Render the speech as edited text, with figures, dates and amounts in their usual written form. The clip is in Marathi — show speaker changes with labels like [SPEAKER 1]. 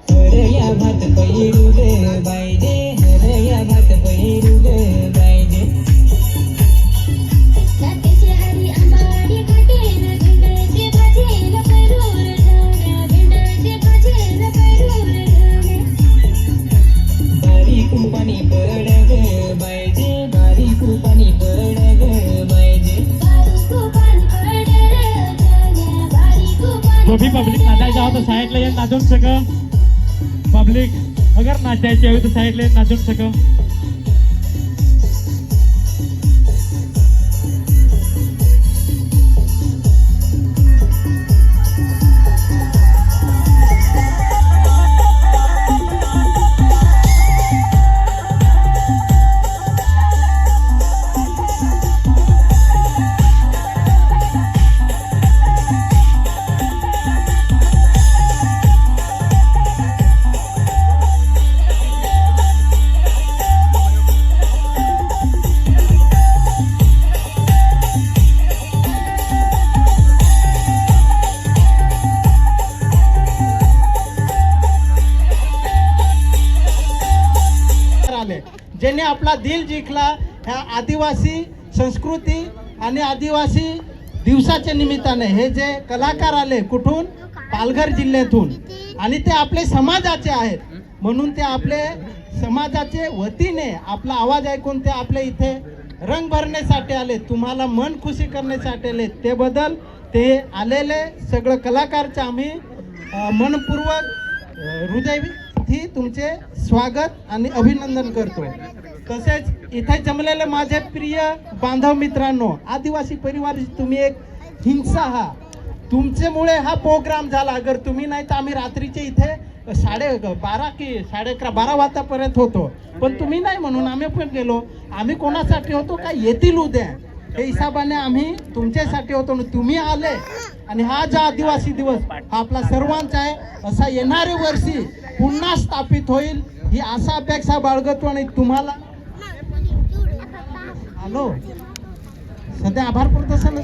[SPEAKER 1] हरया भात पैरू गे बायजे, हरया भात पैरू गे बायजे.
[SPEAKER 2] नातेचे हरी आंबाडी काटेन भेंडचे भाजेन पैरूर ढवण्या, भेंडचे भाजेन पैरूर ढवण्या.
[SPEAKER 1] बारीक पाणी पड गे बायजे, बारीक पाणी पड गे बायजे.
[SPEAKER 2] बारीक पाणी पड ढवण्या, बारीक पाणी.
[SPEAKER 3] जो भी पब्लिक नाचायचं हो तो साईडला येऊन नाचून सगळं. पब्लिक अगर नाचायची हवी तर साईडला येऊन नाचून सगळं.
[SPEAKER 4] ज्याने आपला दिल जिंकला ह्या आदिवासी संस्कृती आणि आदिवासी दिवसाच्या निमित्ताने. हे जे कलाकार आले कुठून, पालघर जिल्ह्यातून, आणि ते आपले समाजाचे आहेत म्हणून ते आपले समाजाचे वतीने आपला आवाज ऐकून ते आपल्या इथे रंग भरण्यासाठी आले, तुम्हाला मन खुशी करण्यासाठी आले. ते बदल ते आलेले सगळं कलाकारचे आम्ही मनपूर्वक हृदयी तुमचे स्वागत आणि अभिनंदन करतो. तसेच इथे जमलेले माझे प्रिय बांधव मित्रांनो, आदिवासी परिवार तुम्ही एक हिंसा हा तुमच्यामुळे हा प्रोग्राम झाला. अगर तुम्ही नाही तर आम्ही रात्रीचे इथे 12:30 की 11:30 12 वाजतापर्यंत होतो, पण तुम्ही नाही म्हणून आम्ही पण गेलो. आम्ही कोणासाठी होतो का येतील उद्या हे हिसाबाने आम्ही तुमच्यासाठी होतो. तुम्ही आले आणि हा जो आदिवासी दिवस हा आपला सर्वांचा आहे. असा येणाऱ्या वर्षी पुन्हा स्थापित होईल ही आशा अपेक्षा बाळगतो. आणि तुम्हाला हॅलो सध्या आभार प्रदर्शन